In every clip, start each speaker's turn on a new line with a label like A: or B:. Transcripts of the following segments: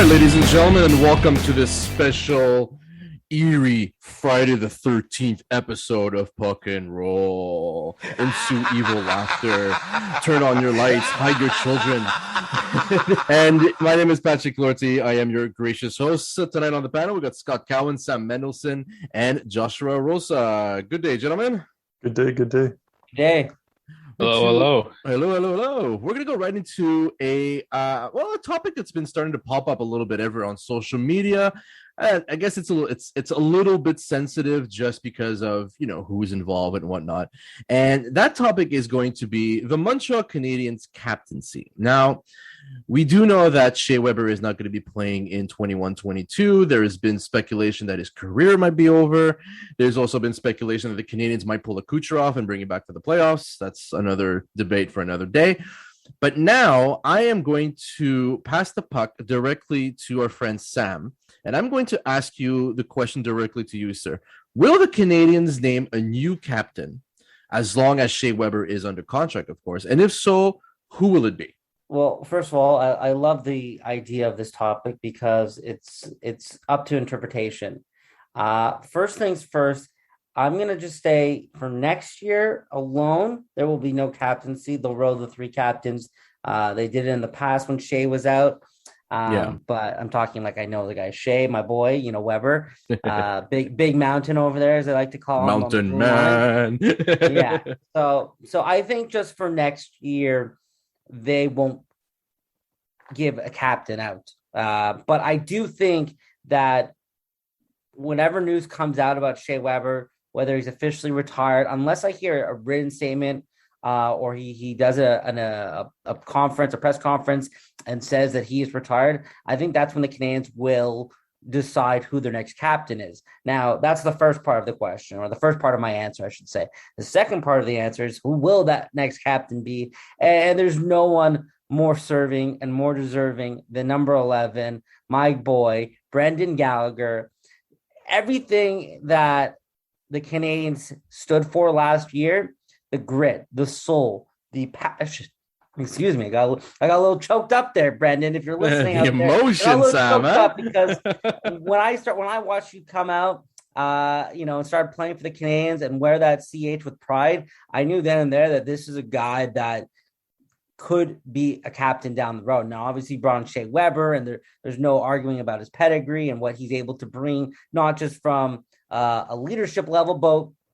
A: right, ladies and gentlemen, and welcome to this special, eerie Friday the 13th episode of Puck and Roll. Ensue evil laughter. Turn on your lights. Hide your children. And my name is Patrick Lortie. I am your gracious host. So tonight on the panel, we got Scott Cowan, Sam Mendelsohn, and Joshua Rosa. Good day, gentlemen.
B: Good day, good day.
C: Day.
A: Hello. We're gonna go right into a topic that's been starting to pop up a little bit ever on social media. I guess it's a little bit sensitive just because of who's involved and whatnot. And that topic is going to be the Montreal Canadiens captaincy. Now, we do know that Shea Weber is not going to be playing in 21-22. There has been speculation that his career might be over. There's also been speculation that the Canadiens might pull a Kucherov and bring him back to the playoffs. That's another debate for another day. But now I am going to pass the puck directly to our friend Sam, and I'm going to ask you the question directly to you, sir. Will the Canadiens name a new captain as long as Shea Weber is under contract, of course? And if so, who will it be?
C: Well, first of all, I love the idea of this topic because it's up to interpretation. First things first, I'm going to just say for next year alone, there will be no captaincy. They'll roll the three captains. They did it in the past when Shea was out. But I'm talking like I know the guy Shea, my boy, Weber, big mountain over there, as I like to call him.
A: Mountain man.
C: Yeah. So I think just for next year, they won't give a captain out. But I do think that whenever news comes out about Shea Weber, whether he's officially retired, unless I hear a written statement or he does a conference, a press conference, and says that he is retired, I think that's when the Canadiens will decide who their next captain is. Now, that's the first part of the question, or the first part of my answer, I should say. The second part of the answer is, who will that next captain be? And there's no one more serving and more deserving than number 11, my boy, Brendan Gallagher. Everything that the Canadiens stood for last year, the grit, the soul, the passion. Excuse me, I got a little choked up there, Brendan. If you're listening,
A: the emotion, Sam.
C: Up because when I watched you come out, and start playing for the Canadiens and wear that CH with pride, I knew then and there that this is a guy that could be a captain down the road. Now, obviously, brought on Shea Weber, and there's no arguing about his pedigree and what he's able to bring, not just from a leadership level,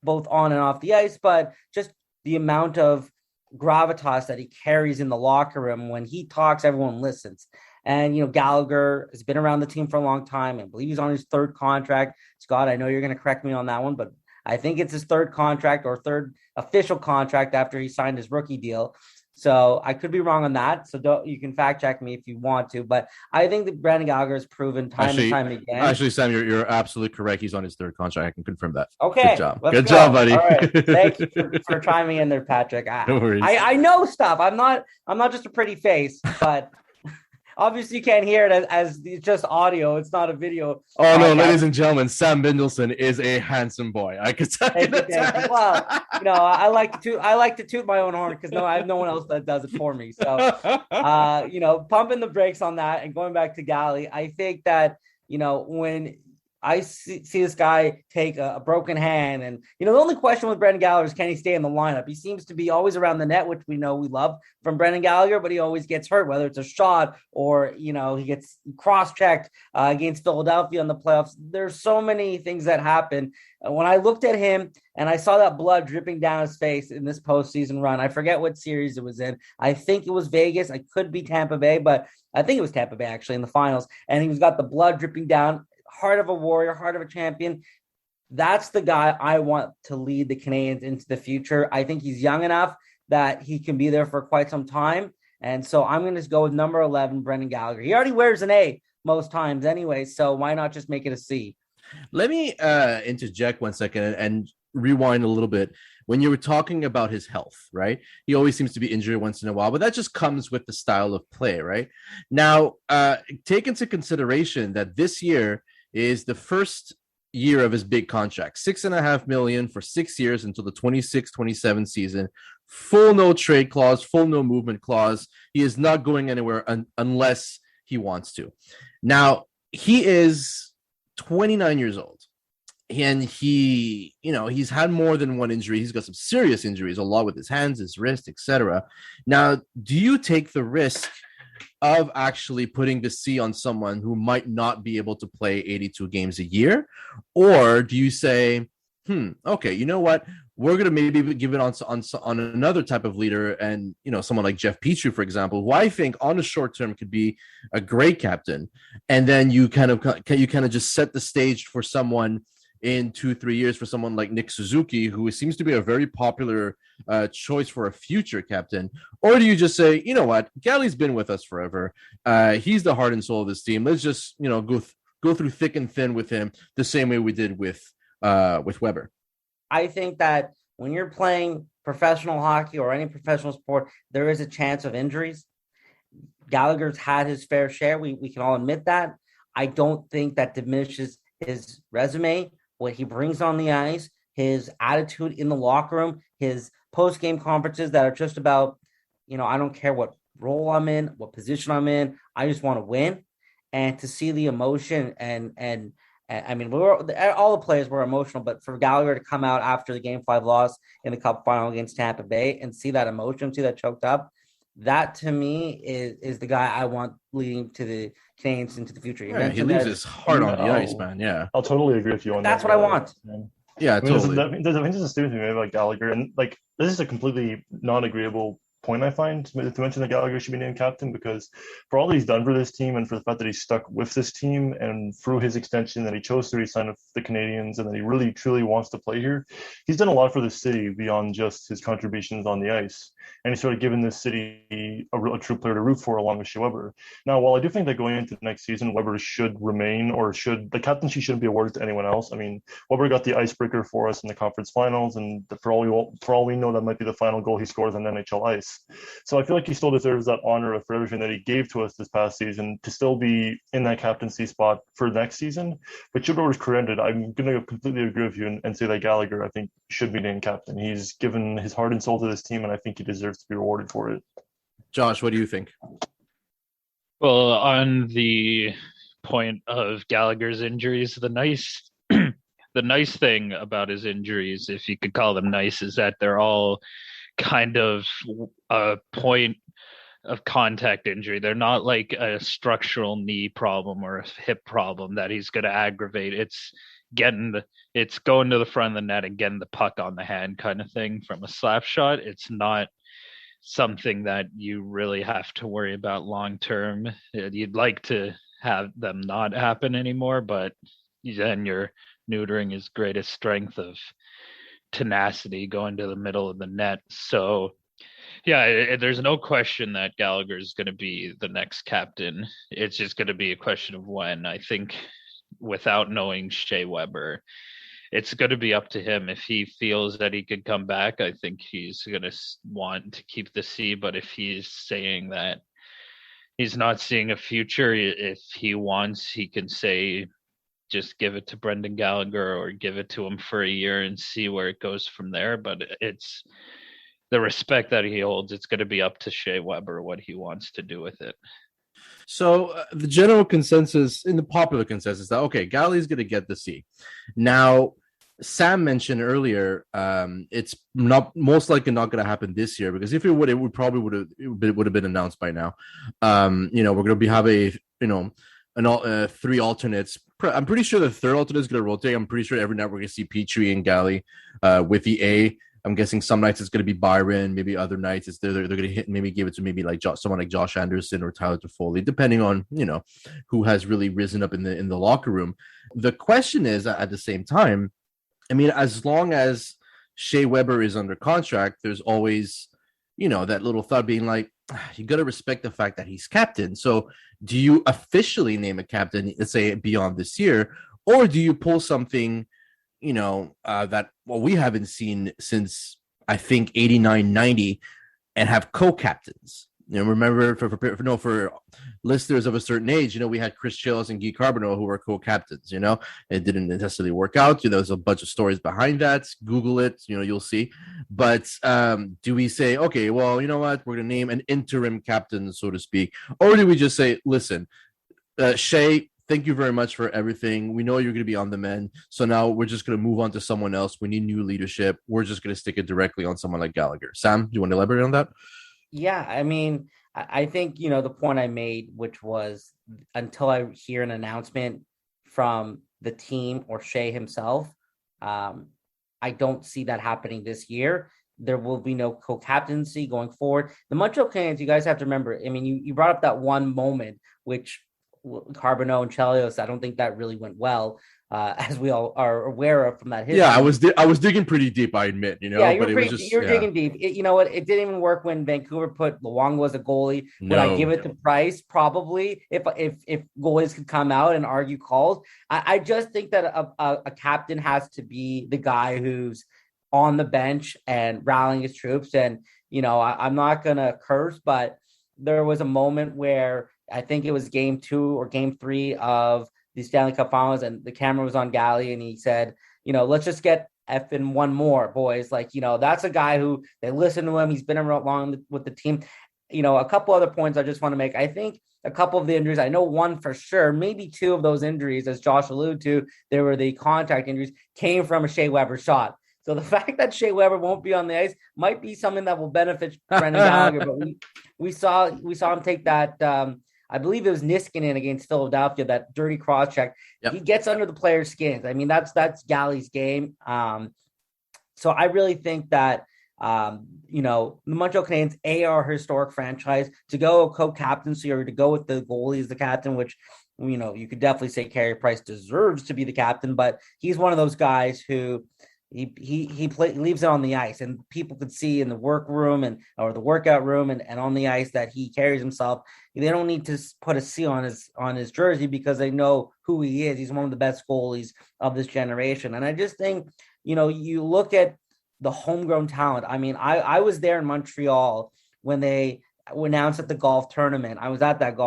C: both on and off the ice, but just the amount of gravitas that he carries in the locker room. When he talks, everyone listens. And, Gallagher has been around the team for a long time. I believe he's on his third contract. Scott, I know you're going to correct me on that one, but I think it's his third contract or third official contract after he signed his rookie deal. So I could be wrong on that. So you can fact check me if you want to. But I think that Brendan Gallagher has proven time and time again.
A: Actually, Sam, you're absolutely correct. He's on his third contract. I can confirm that.
C: Okay.
A: Good job. Good job, buddy.
C: All right. Thank you for chiming in there, Patrick.
A: No worries.
C: I know stuff. I'm not just a pretty face, but obviously you can't hear it as it's just audio. It's not a video.
A: Oh, no, ladies and gentlemen, Sam Mendelsohn is a handsome boy. I could tell you that.
C: Well, I like to toot my own horn because I have no one else that does it for me. So, pumping the brakes on that and going back to Gally, I think that, when I see this guy take a broken hand, and the only question with Brendan Gallagher is, can he stay in the lineup? He seems to be always around the net, which we know we love from Brendan Gallagher, but he always gets hurt, whether it's a shot or he gets cross-checked against Philadelphia in the playoffs. There's so many things that happen. When I looked at him and I saw that blood dripping down his face in this postseason run, I forget what series it was in. I think it was Vegas. I could be Tampa Bay, but I think it was Tampa Bay actually in the finals. And he's got the blood dripping down. Heart of a warrior, heart of a champion. That's the guy I want to lead the Canadiens into the future. I think he's young enough that he can be there for quite some time. And so I'm going to go with number 11, Brendan Gallagher. He already wears an A most times anyway, so why not just make it a C?
A: Let me interject 1 second and rewind a little bit. When you were talking about his health, right? He always seems to be injured once in a while, but that just comes with the style of play, right? Now, take into consideration that this year is the first year of his big contract, $6.5 million for 6 years until the 26-27 season. Full no trade clause, full no movement clause. He is not going anywhere unless he wants to. Now, he is 29 years old. And he's had more than one injury. He's got some serious injuries, a lot with his hands, his wrist, etc. Now, do you take the risk of actually putting the C on someone who might not be able to play 82 games a year? Or do you say, okay, you know what? We're going to maybe give it on another type of leader, and someone like Jeff Petrie, for example, who I think on the short term could be a great captain, and then you kind of just set the stage for someone in 2-3 years, for someone like Nick Suzuki, who seems to be a very popular choice for a future captain? Or do you just say, you know what, Galley's been with us forever, he's the heart and soul of this team, let's just go through thick and thin with him the same way we did with Weber?
C: I think that when you're playing professional hockey or any professional sport, there is a chance of injuries. Gallagher's had his fair share. We can all admit that. I don't think that diminishes his resume, what he brings on the ice, his attitude in the locker room, his post-game conferences that are just about, I don't care what role I'm in, what position I'm in. I just want to win. And to see the emotion and I mean, all the players were emotional, but for Gallagher to come out after the Game 5 loss in the Cup final against Tampa Bay and see that emotion, see that choked up, that to me is the guy I want leading to the Canadiens into the future.
A: Yeah, he leaves his heart on the ice, man. Yeah,
B: I'll totally agree with you on
C: that. That's what I want.
B: Man.
A: Yeah, totally.
B: There's a statement to be made about Gallagher, and this is a completely non-agreeable point, I find, to mention that Gallagher should be named captain, because for all that he's done for this team and for the fact that he's stuck with this team and through his extension that he chose to resign with the Canadiens and that he really truly wants to play here, he's done a lot for the city beyond just his contributions on the ice, and he's sort of given this city a true player to root for along with Shea Weber. Now, while I do think that going into the next season, Weber should remain, or the captaincy shouldn't be awarded to anyone else. I mean, Weber got the icebreaker for us in the conference finals, and for all we know, that might be the final goal he scores on NHL ice. So I feel like he still deserves that honor for everything that he gave to us this past season, to still be in that captaincy spot for next season. But should Weber's career ended, I'm going to completely agree with you and say that Gallagher, I think, should be named captain. He's given his heart and soul to this team, and I think he deserves to be rewarded for it.
A: Josh, what do you think?
D: Well, on the point of Gallagher's injuries, the nice thing about his injuries, if you could call them nice, is that they're all kind of a point of contact injury. They're not like a structural knee problem or a hip problem that he's going to aggravate. It's going to the front of the net and getting the puck on the hand kind of thing from a slap shot. It's not something that you really have to worry about long term. You'd like to have them not happen anymore, but then you're neutering his greatest strength of tenacity going to the middle of the net. So yeah, there's no question that Gallagher is going to be the next captain. It's just going to be a question of when. I think without knowing Shea Weber, it's going to be up to him. If he feels that he could come back, I think he's going to want to keep the C. But if he's saying that he's not seeing a future, if he wants, he can say, just give it to Brendan Gallagher or give it to him for a year and see where it goes from there. But it's the respect that he holds. It's going to be up to Shea Weber what he wants to do with it.
A: So the general consensus, in the popular consensus, that, okay, Galley's going to get the C. Now, Sam mentioned earlier, it's not most likely not going to happen this year, because if it would, it probably would have been announced by now. We're going to have three alternates. I'm pretty sure the third alternate is going to rotate. I'm pretty sure every night we're going to see Petrie and Galley with the A. I'm guessing some nights it's going to be Byron. Maybe other nights they're going to hit, maybe give it to maybe like someone like Josh Anderson or Tyler Toffoli, depending on who has really risen up in the locker room. The question is, at the same time, I mean, as long as Shea Weber is under contract, there's always that little thought being like, you got to respect the fact that he's captain. So do you officially name a captain, let's say beyond this year, or do you pull something that we haven't seen since I think 89-90 and have co-captains? remember for listeners of a certain age, we had Chris Chills and Guy Carbonneau who were co-captains. It didn't necessarily work out. There's a bunch of stories behind that. Google it, you'll see. But do we say, okay, well, you know what, we're going to name an interim captain, so to speak, or do we just say, listen, Shea, thank you very much for everything. We know you're going to be on the mend. So now we're just going to move on to someone else. We need new leadership. We're just going to stick it directly on someone like Gallagher. Sam, do you want to elaborate on that?
C: Yeah, I mean, I think, the point I made, which was until I hear an announcement from the team or Shea himself, I don't see that happening this year. There will be no co-captaincy going forward. The Montreal Canadiens, you guys have to remember, I mean, you brought up that one moment, which Carbonneau and Chelios, I don't think that really went well, as we all are aware of from that history.
A: Yeah, I was digging pretty deep, I admit.
C: Yeah, you're digging deep. You know what? It didn't even work when Vancouver put Luongo as a goalie. Would I give it to Price? Probably, if goalies could come out and argue calls. I just think that a captain has to be the guy who's on the bench and rallying his troops. And I'm not gonna curse, but there was a moment where I think it was game 2 or game 3 of the Stanley Cup Finals, and the camera was on Galley, and he said, let's just get effing one more, boys. Like, that's a guy who they listen to him. He's been around long with the team. A couple other points I just want to make. I think a couple of the injuries, I know one for sure, maybe 2 of those injuries, as Josh alluded to, there were the contact injuries, came from a Shea Weber shot. So the fact that Shea Weber won't be on the ice might be something that will benefit Brendan Gallagher. But we saw him take that. I believe it was Niskanen against Philadelphia, that dirty cross check. Yep. He gets under the player's skins. I mean, that's Galley's game. So I really think that the Montreal Canadiens are a historic franchise. To go co-captaincy or to go with the goalie as the captain, which you could definitely say Carey Price deserves to be the captain, but he's one of those guys who. He leaves it on the ice, and people could see in the workroom or the workout room and on the ice that he carries himself. They don't need to put a C on his jersey because they know who he is. He's one of the best goalies of this generation. And I just think, you look at the homegrown talent. I mean, I was there in Montreal when they announced at the golf tournament. I was at that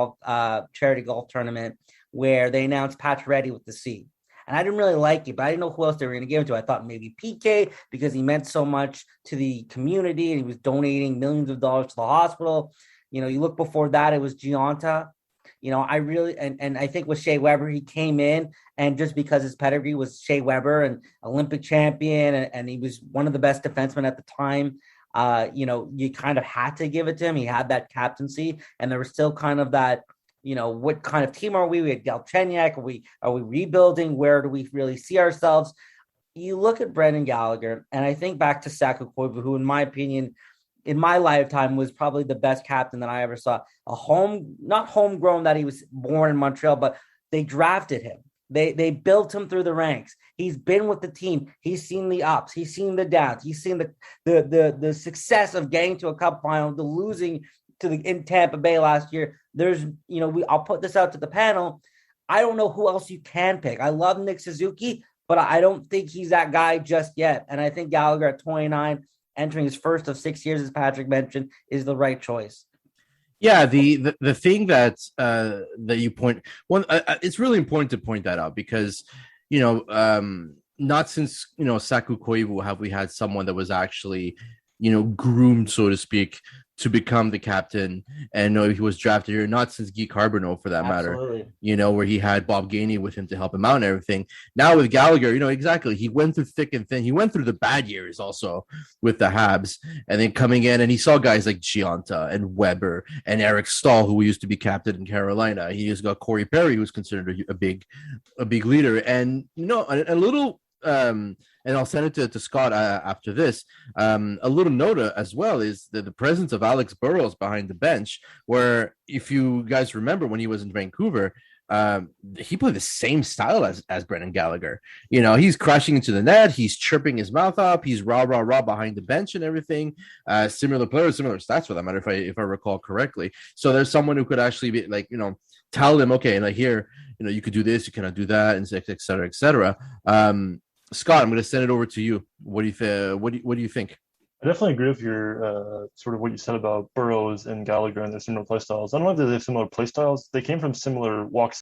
C: charity golf tournament where they announced Pacioretty with the C. And I didn't really like it, but I didn't know who else they were going to give it to. I thought maybe PK because he meant so much to the community and he was donating millions of dollars to the hospital. You look before that, it was Giunta. I really and I think with Shea Weber, he came in and just because his pedigree was Shea Weber and Olympic champion and he was one of the best defensemen at the time. You kind of had to give it to him. He had that captaincy, and there was still kind of that. What kind of team are we? We had Galchenyuk. Are we rebuilding? Where do we really see ourselves? You look at Brendan Gallagher, and I think back to Saku Koivu, who, in my opinion, in my lifetime, was probably the best captain that I ever saw. Not homegrown that he was born in Montreal, but they drafted him. They built him through the ranks. He's been with the team. He's seen the ups. He's seen the downs. He's seen the success of getting to a cup final, the losing in Tampa Bay last year. There's, I'll put this out to the panel. I don't know who else you can pick. I love Nick Suzuki, but I don't think he's that guy just yet. And I think Gallagher at 29, entering his first of 6 years, as Patrick mentioned, is the right choice.
A: Yeah, the thing that you point one, it's really important to point that out because not since Saku Koivu have we had someone that was actually groomed, so to speak, to become the captain, and he was drafted here, not since Guy Carbonneau for that
C: Absolutely.
A: matter, where he had Bob Gainey with him to help him out and everything. Now with Gallagher, exactly, he went through thick and thin. He went through the bad years also with the Habs, and then coming in, and he saw guys like Giunta and Weber and Eric Stahl, who used to be captain in Carolina. He just got Corey Perry, who's considered a big leader, and a little. And I'll send it to Scott after this. A little note as well is the presence of Alex Burrows behind the bench, where if you guys remember when he was in Vancouver, he played the same style as Brendan Gallagher. He's crashing into the net, he's chirping his mouth up, he's rah behind the bench and everything. Similar players, similar stats for that matter, if I recall correctly. So there's someone who could actually be like, tell them, okay, like here, you could do this, you cannot do that, and et cetera, et cetera. Scott, I'm going to send it over to you. What do you think?
B: I definitely agree with your sort of what you said about Burrows and Gallagher and their similar play styles. I don't know if they have similar play styles. They came from similar walks